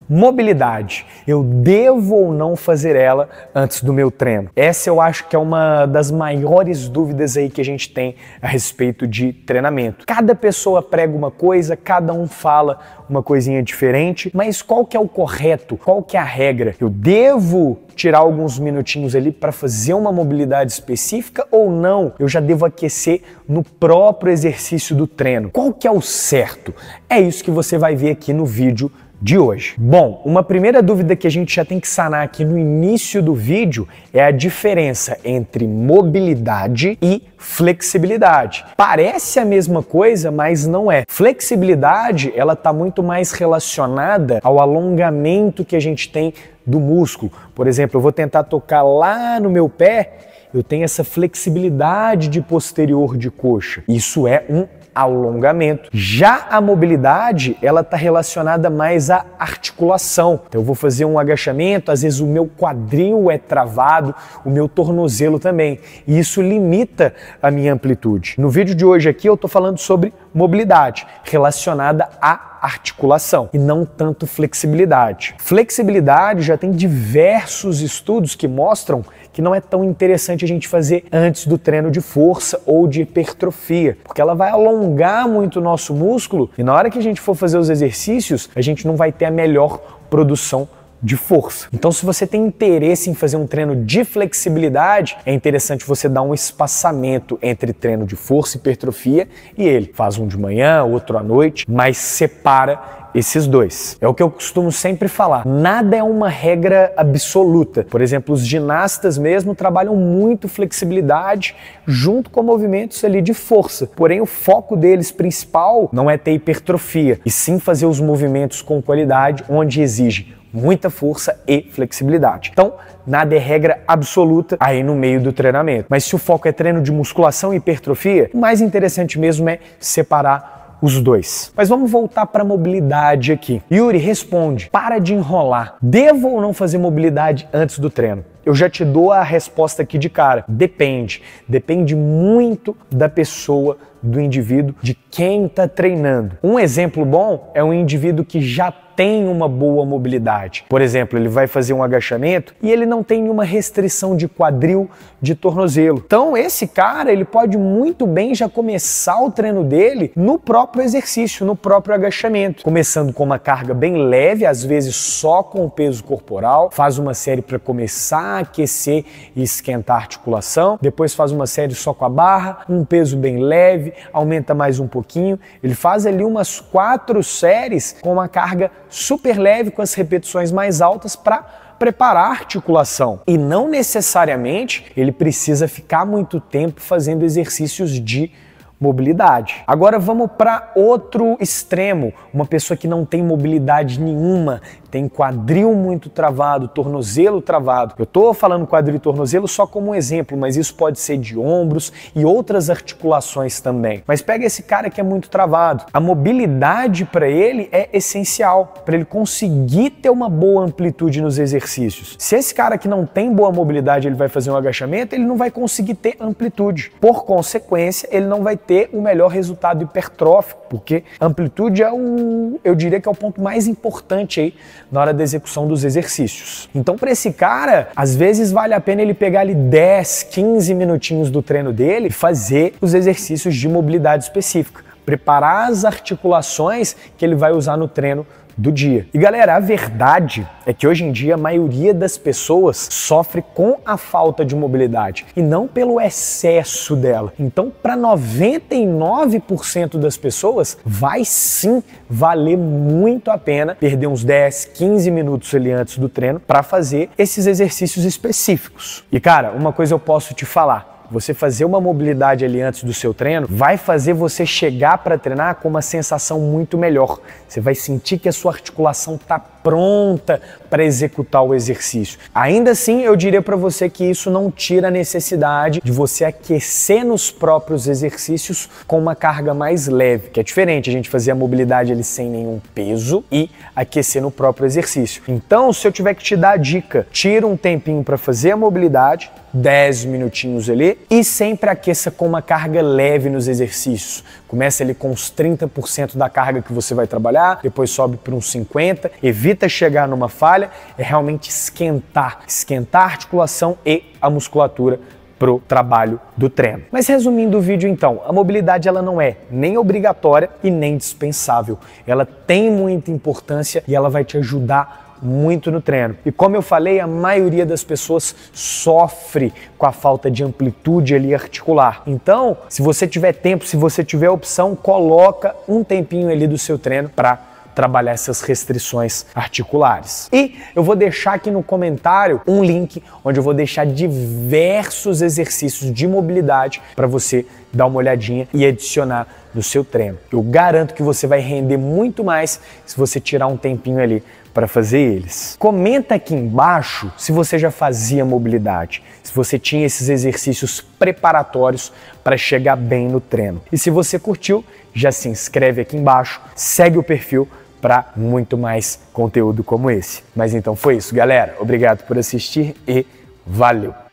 Mobilidade. Eu devo ou não fazer ela antes do meu treino? Essa eu acho que é uma das maiores dúvidas aí que a gente tem a respeito de treinamento. Cada pessoa prega uma coisa, cada um fala uma coisinha diferente, mas qual que é o correto? Qual que é a regra? Eu devo tirar alguns minutinhos ali para fazer uma mobilidade específica ou não? Eu já devo aquecer no próprio exercício do treino. Qual que é o certo? É isso que você vai ver aqui no vídeo de hoje. Bom, uma primeira dúvida que a gente já tem que sanar aqui no início do vídeo é a diferença entre mobilidade e flexibilidade. Parece a mesma coisa, mas não é. Flexibilidade, ela está muito mais relacionada ao alongamento que a gente tem do músculo. Por exemplo, eu vou tentar tocar lá no meu pé, eu tenho essa flexibilidade de posterior de coxa. Isso é um alongamento. Já a mobilidade, ela está relacionada mais à articulação. Então eu vou fazer um agachamento, às vezes o meu quadril é travado, o meu tornozelo também. E isso limita a minha amplitude. No vídeo de hoje aqui eu estou falando sobre mobilidade, relacionada à articulação e não tanto flexibilidade. Flexibilidade já tem diversos estudos que mostram que não é tão interessante a gente fazer antes do treino de força ou de hipertrofia, porque ela vai alongar muito o nosso músculo e na hora que a gente for fazer os exercícios, a gente não vai ter a melhor produção de força. Então, se você tem interesse em fazer um treino de flexibilidade, é interessante você dar um espaçamento entre treino de força e hipertrofia e ele. Faz um de manhã, outro à noite, mas separa esses dois. É o que eu costumo sempre falar. Nada é uma regra absoluta. Por exemplo, os ginastas mesmo trabalham muito flexibilidade junto com movimentos ali de força. Porém, o foco deles principal não é ter hipertrofia, e sim fazer os movimentos com qualidade, onde exige muita força e flexibilidade. Então, nada é regra absoluta aí no meio do treinamento. Mas se o foco é treino de musculação e hipertrofia, o mais interessante mesmo é separar os dois. Mas vamos voltar para a mobilidade aqui. Yuri, responde. Para de enrolar. Devo ou não fazer mobilidade antes do treino? Eu já te dou a resposta aqui de cara. Depende. Depende muito da pessoa, do indivíduo, de quem está treinando. Um exemplo bom é um indivíduo que já tem uma boa mobilidade. Por exemplo, ele vai fazer um agachamento e ele não tem nenhuma restrição de quadril, de tornozelo. Então, esse cara, ele pode muito bem já começar o treino dele no próprio exercício, no próprio agachamento. Começando com uma carga bem leve, às vezes só com o peso corporal. Faz uma série para começar a aquecer e esquentar a articulação. Depois faz uma série só com a barra, um peso bem leve, aumenta mais um pouquinho. Ele faz ali umas 4 séries com uma carga super leve, com as repetições mais altas para preparar a articulação. E não necessariamente ele precisa ficar muito tempo fazendo exercícios de mobilidade. Agora vamos para outro extremo, uma pessoa que não tem mobilidade nenhuma, tem quadril muito travado, tornozelo travado. Eu estou falando quadril e tornozelo só como um exemplo, mas isso pode ser de ombros e outras articulações também. Mas pega esse cara que é muito travado. A mobilidade para ele é essencial, para ele conseguir ter uma boa amplitude nos exercícios. Se esse cara que não tem boa mobilidade, ele vai fazer um agachamento, ele não vai conseguir ter amplitude. Por consequência, ele não vai ter o melhor resultado hipertrófico, porque amplitude é eu diria que é o ponto mais importante aí na hora da execução dos exercícios. Então, para esse cara, às vezes vale a pena ele pegar ali 10, 15 minutinhos do treino dele e fazer os exercícios de mobilidade específica, preparar as articulações que ele vai usar no treino do dia. E galera, a verdade é que hoje em dia a maioria das pessoas sofre com a falta de mobilidade e não pelo excesso dela. Então, para 99% das pessoas, vai sim valer muito a pena perder uns 10, 15 minutos ali antes do treino para fazer esses exercícios específicos. E cara, uma coisa eu posso te falar. Você fazer uma mobilidade ali antes do seu treino vai fazer você chegar para treinar com uma sensação muito melhor. Você vai sentir que a sua articulação está pronta para executar o exercício. Ainda assim, eu diria para você que isso não tira a necessidade de você aquecer nos próprios exercícios com uma carga mais leve, que é diferente a gente fazer a mobilidade ali sem nenhum peso e aquecer no próprio exercício. Então, se eu tiver que te dar a dica, tira um tempinho para fazer a mobilidade, 10 minutinhos ali, e sempre aqueça com uma carga leve nos exercícios. Começa ali com uns 30% da carga que você vai trabalhar, depois sobe para uns 50%, evita evita chegar numa falha é realmente esquentar a articulação e a musculatura pro trabalho do treino. Mas resumindo o vídeo então, a mobilidade ela não é nem obrigatória e nem dispensável. Ela tem muita importância e ela vai te ajudar muito no treino. E como eu falei, a maioria das pessoas sofre com a falta de amplitude ali articular. Então, se você tiver tempo, se você tiver opção, coloca um tempinho ali do seu treino para trabalhar essas restrições articulares. E eu vou deixar aqui no comentário um link onde eu vou deixar diversos exercícios de mobilidade para você dar uma olhadinha e adicionar no seu treino. Eu garanto que você vai render muito mais se você tirar um tempinho ali para fazer eles. Comenta aqui embaixo se você já fazia mobilidade, se você tinha esses exercícios preparatórios para chegar bem no treino. E se você curtiu, já se inscreve aqui embaixo, segue o perfil para muito mais conteúdo como esse. Mas então foi isso, galera. Obrigado por assistir e valeu!